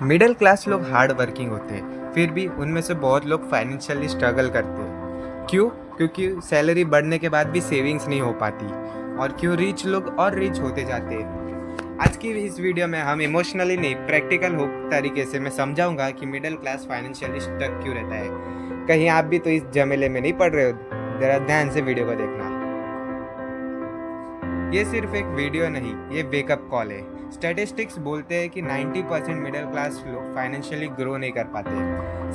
Middle class लोग hard working होते हैं, फिर भी उनमें से बहुत लोग फाइनेंशियली स्ट्रगल करते हैं। क्यों? क्योंकि सैलरी बढ़ने के बाद भी सेविंग्स नहीं हो पाती। और क्यों रिच लोग और रिच होते जाते हैं। आज की इस वीडियो में हम इमोशनली नहीं, प्रैक्टिकल हो तरीके से मैं समझाऊंगा कि मिडिल क्लास फाइनेंशियली स्टक क्यों रहता है। कहीं आप भी तो इस झमेले में नहीं पड़ रहे हो? जरा ध्यान से वीडियो को देखना। ये सिर्फ एक वीडियो नहीं, ये वेकअप कॉल है। स्टैटिस्टिक्स बोलते हैं कि 90% मिडिल क्लास लोग फाइनेंशियली ग्रो नहीं कर पाते।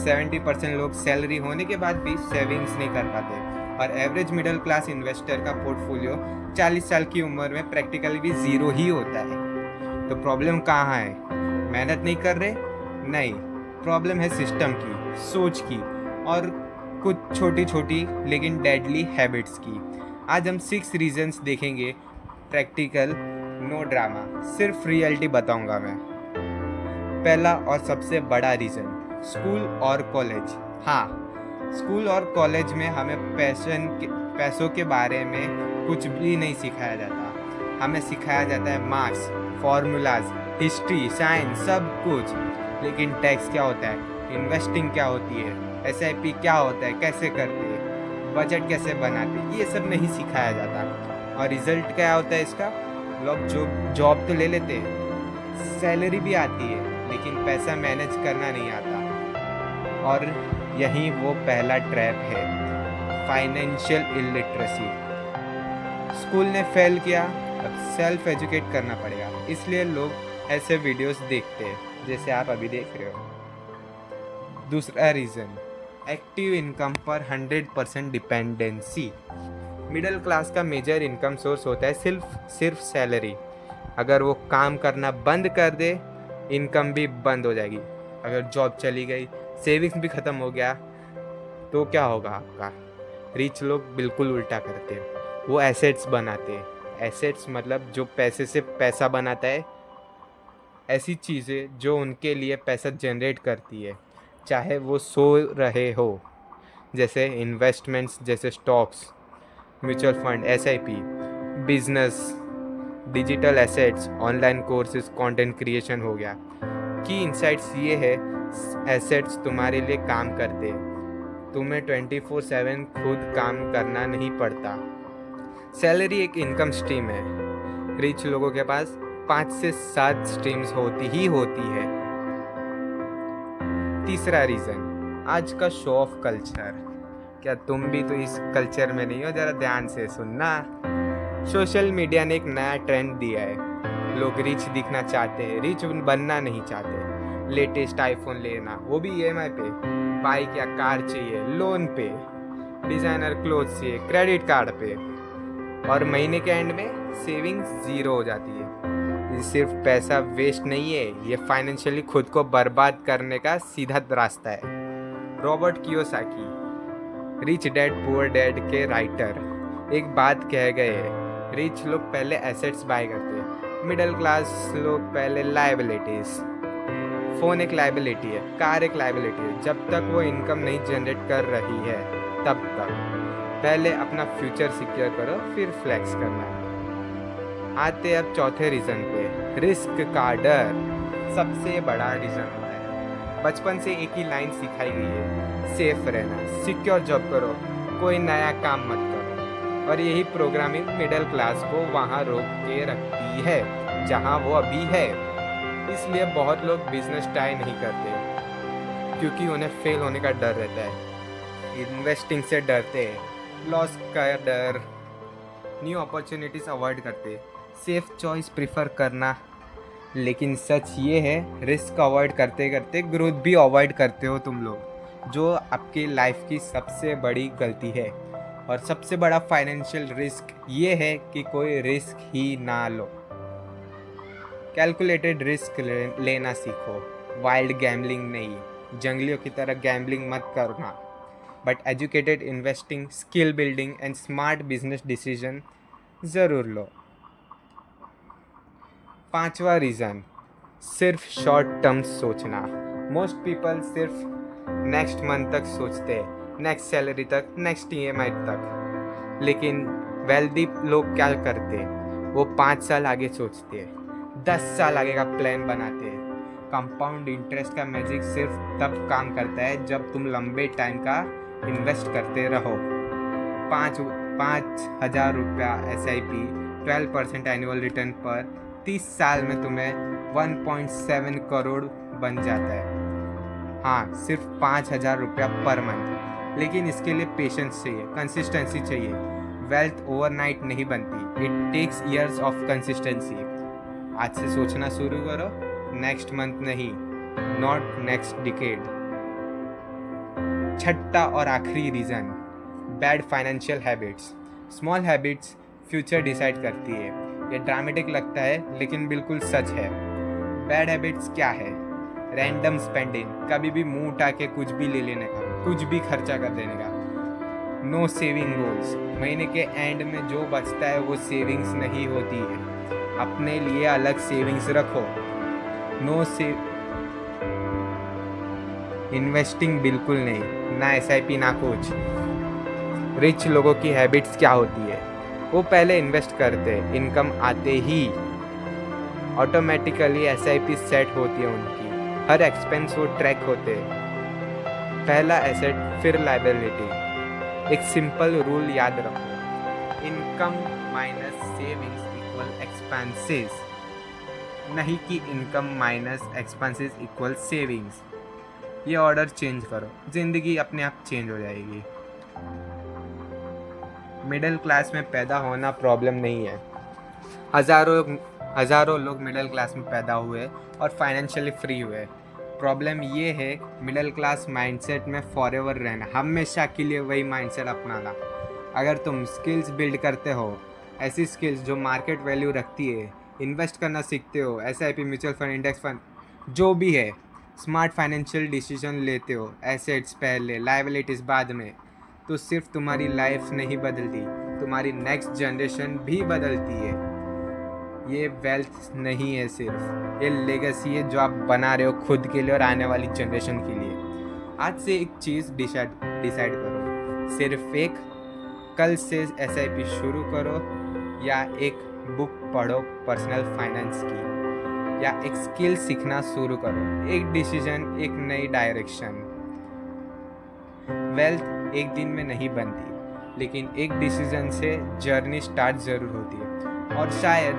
70% लोग सैलरी होने के बाद भी सेविंग्स नहीं कर पाते। और एवरेज मिडिल क्लास इन्वेस्टर का पोर्टफोलियो 40 साल की उम्र में प्रैक्टिकली भी ज़ीरो ही होता है। तो प्रॉब्लम कहाँ है? मेहनत नहीं कर रहे? नहीं, प्रॉब्लम है सिस्टम की, सोच की, और कुछ छोटी छोटी लेकिन डेडली हैबिट्स की। आज हम 6 रीजंस देखेंगे, प्रैक्टिकल, नो ड्रामा, सिर्फ रियलिटी बताऊंगा मैं। पहला और सबसे बड़ा रीज़न, स्कूल और कॉलेज। हाँ, स्कूल और कॉलेज में हमें पैसों के बारे में कुछ भी नहीं सिखाया जाता। हमें सिखाया जाता है मार्क्स, फॉर्मूलाज, हिस्ट्री, साइंस, सब कुछ। लेकिन टैक्स क्या होता है, इन्वेस्टिंग क्या होती है, एसआईपी क्या होता है, कैसे करते हैं, बजट कैसे बनाते हैं, ये सब नहीं सिखाया जाता। और रिजल्ट क्या होता है इसका? लोग जॉब तो ले लेते हैं, सैलरी भी आती है, लेकिन पैसा मैनेज करना नहीं आता। और यही वो पहला ट्रैप है, फाइनेंशियल इलिटरेसी। स्कूल ने फेल किया, अब सेल्फ एजुकेट करना पड़ेगा। इसलिए लोग ऐसे वीडियोस देखते हैं जैसे आप अभी देख रहे हो। दूसरा रीज़न, एक्टिव इनकम पर 100% डिपेंडेंसी। मिडिल क्लास का मेजर इनकम सोर्स होता है सिर्फ सैलरी। अगर वो काम करना बंद कर दे, इनकम भी बंद हो जाएगी। अगर जॉब चली गई, सेविंग्स भी ख़त्म हो गया, तो क्या होगा आपका? रिच लोग बिल्कुल उल्टा करते हैं, वो एसेट्स बनाते हैं। एसेट्स मतलब जो पैसे से पैसा बनाता है, ऐसी चीज़ें जो उनके लिए पैसा जनरेट करती है, चाहे वो सो रहे हो, जैसे इन्वेस्टमेंट्स, जैसे stocks, mutual fund, SIP, business, digital assets, online courses, content creation हो गया। की इनसाइट्स ये है, एसेट्स तुम्हारे लिए काम करते हैं, तुम्हें 24/7 खुद काम करना नहीं पड़ता। सैलरी एक इनकम स्ट्रीम है, रिच लोगों के पास 5 से 7 स्ट्रीम्स होती है। तीसरा रीज़न, आज का शो ऑफ कल्चर। क्या तुम भी तो इस कल्चर में नहीं हो? ज़रा ध्यान से सुनना। सोशल मीडिया ने एक नया ट्रेंड दिया है। लोग रिच दिखना चाहते हैं, रिच बनना नहीं चाहते। लेटेस्ट आईफोन लेना, वो भी ईएमआई पे। बाइक या कार चाहिए लोन पे। डिज़ाइनर क्लोथ्स चाहिए क्रेडिट कार्ड पे। और महीने के एंड में सेविंग्स ज़ीरो हो जाती है। ये सिर्फ पैसा वेस्ट नहीं है, ये फाइनेंशियली खुद को बर्बाद करने का सीधा रास्ता है। Robert Kiyosaki, rich dad poor dad के राइटर, एक बात कह गए हैं, रिच लोग पहले एसेट्स बाय करते हैं, मिडिल क्लास लोग पहले लायबिलिटीज। फ़ोन एक लायबिलिटी है, कार एक लायबिलिटी है। जब तक वो इनकम नहीं जनरेट कर रही है, तब तक पहले अपना फ्यूचर सिक्योर करो, फिर फ्लेक्स करना। आते अब चौथे रीज़न पे, रिस्क का डर। सबसे बड़ा रीज़न होता है, बचपन से एक ही लाइन सिखाई गई है, सेफ रहना, सिक्योर जॉब करो, कोई नया काम मत करो। और यही प्रोग्रामिंग मिडिल क्लास को वहाँ रोक के रखती है जहाँ वो अभी है। इसलिए बहुत लोग बिजनेस ट्राई नहीं करते, क्योंकि उन्हें फेल होने का डर रहता है। इन्वेस्टिंग से डरते हैं, लॉस का डर, न्यू अपॉर्चुनिटीज़ अवॉइड करते, सेफ चॉइस प्रिफर करना। लेकिन सच ये है, रिस्क अवॉइड करते करते ग्रोथ भी अवॉइड करते हो तुम लोग, जो आपकी लाइफ की सबसे बड़ी गलती है। और सबसे बड़ा फाइनेंशियल रिस्क ये है कि कोई रिस्क ही ना लो। कैलकुलेटेड रिस्क लेना सीखो, वाइल्ड गैम्बलिंग नहीं, जंगलियों की तरह गैम्बलिंग मत करना, but educated investing, skill building and smart business decision ज़रूर लो। पांचवा रीज़न, सिर्फ शॉर्ट टर्म सोचना। मोस्ट पीपल सिर्फ नेक्स्ट मंथ तक सोचते हैं, नेक्स्ट सैलरी तक, नेक्स्ट ईएमआई तक। लेकिन वेल्दी लोग क्या करते हैं? वो 5 साल आगे सोचते हैं, 10 साल आगे का प्लान बनाते हैं, कंपाउंड इंटरेस्ट का मैजिक सिर्फ तब काम करता है जब तुम लंबे टाइम का इन्वेस्ट करते रहो। 5,000 रुपया SIP 12% एनुअल रिटर्न पर 30 साल में तुम्हें 1.7 करोड़ बन जाता है। हाँ, सिर्फ 5,000 रुपया पर मंथ, लेकिन इसके लिए पेशेंस चाहिए, कंसिस्टेंसी चाहिए। वेल्थ ओवरनाइट नहीं बनती, it takes years of consistency. आज से सोचना शुरू करो, नेक्स्ट मंथ नहीं, नॉट नेक्स्ट डिकेड। छठा और आखिरी reason, bad financial habits. Small habits future decide करती है। ये ड्रामेटिक लगता है लेकिन बिल्कुल सच है। बैड हैबिट्स क्या है? रैंडम स्पेंडिंग, कभी भी मुंह उठा के कुछ भी ले लेने का, कुछ भी खर्चा कर देने का। नो सेविंग गोल्स, महीने के एंड में जो बचता है वो सेविंग्स नहीं होती है। अपने लिए अलग सेविंग्स रखो। नो इन्वेस्टिंग बिल्कुल नहीं, ना SIP ना कुछ। रिच लोगों की हैबिट्स क्या होती है? वो पहले इन्वेस्ट करते, इनकम आते ही ऑटोमेटिकली SIP सेट होती है उनकी। हर एक्सपेंस वो ट्रैक होते। पहला एसेट फिर लायबिलिटी। एक सिंपल रूल याद रखो, income minus savings equal expenses, नहीं कि income minus expenses equal savings. ये ऑर्डर चेंज करो, जिंदगी अपने आप चेंज हो जाएगी। मिडिल क्लास में पैदा होना प्रॉब्लम नहीं है। हज़ारों लोग मिडिल क्लास में पैदा हुए और फाइनेंशियली फ्री हुए। प्रॉब्लम ये है मिडिल क्लास माइंडसेट में फॉरएवर रहना, हमेशा के लिए वही माइंडसेट अपनाना। अगर तुम स्किल्स बिल्ड करते हो, ऐसी स्किल्स जो मार्केट वैल्यू रखती है, इन्वेस्ट करना सीखते हो, SIP, mutual fund, index fund, जो भी है, स्मार्ट फाइनेंशियल डिसीजन लेते हो, एसेट्स पहले, लायबिलिटीज़ बाद में, तो सिर्फ तुम्हारी लाइफ नहीं बदलती, तुम्हारी नेक्स्ट जनरेशन भी बदलती है। ये वेल्थ नहीं है, सिर्फ ये लेगेसी है जो आप बना रहे हो खुद के लिए और आने वाली जनरेशन के लिए। आज से एक चीज़ डिसाइड करो, सिर्फ एक। कल से SIP शुरू करो, या एक बुक पढ़ो पर्सनल फाइनेंस की, या एक स्किल सीखना शुरू करो। एक डिसीजन, एक नई डायरेक्शन। वेल्थ एक दिन में नहीं बनती, लेकिन एक डिसीजन से जर्नी स्टार्ट ज़रूर होती है। और शायद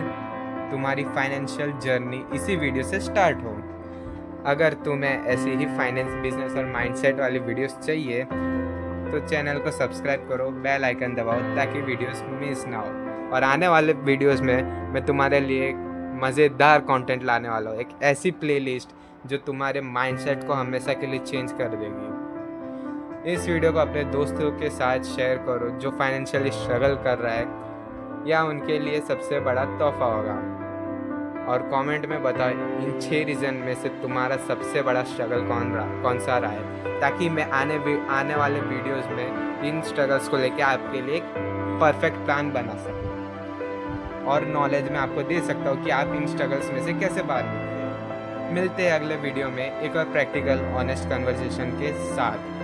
तुम्हारी फाइनेंशियल जर्नी इसी वीडियो से स्टार्ट हो। अगर तुम्हें ऐसी ही फाइनेंस, बिजनेस और माइंडसेट वाली वीडियोस चाहिए तो चैनल को सब्सक्राइब करो, बेल आइकन दबाओ ताकि वीडियोस मिस ना हो। और आने वाले वीडियोस में मैं तुम्हारे लिए मज़ेदार कंटेंट लाने वाला हूँ, एक ऐसी प्लेलिस्ट जो तुम्हारे माइंडसेट को हमेशा के लिए चेंज कर देगी। इस वीडियो को अपने दोस्तों के साथ शेयर करो जो फाइनेंशियली स्ट्रगल कर रहा है, या उनके लिए सबसे बड़ा तोहफा होगा। और कमेंट में बताओ इन 6 रीज़न में से तुम्हारा सबसे बड़ा स्ट्रगल कौन सा रहा है, ताकि मैं आने वाले वीडियोस में इन स्ट्रगल्स को लेके आपके लिए एक परफेक्ट प्लान बना सकूं और नॉलेज मैं आपको दे सकता हूँ कि आप इन स्ट्रगल्स में से कैसे बाहर निकलें। मिलते हैं अगले वीडियो में एक और प्रैक्टिकल ऑनेस्ट कन्वर्सेशन के साथ।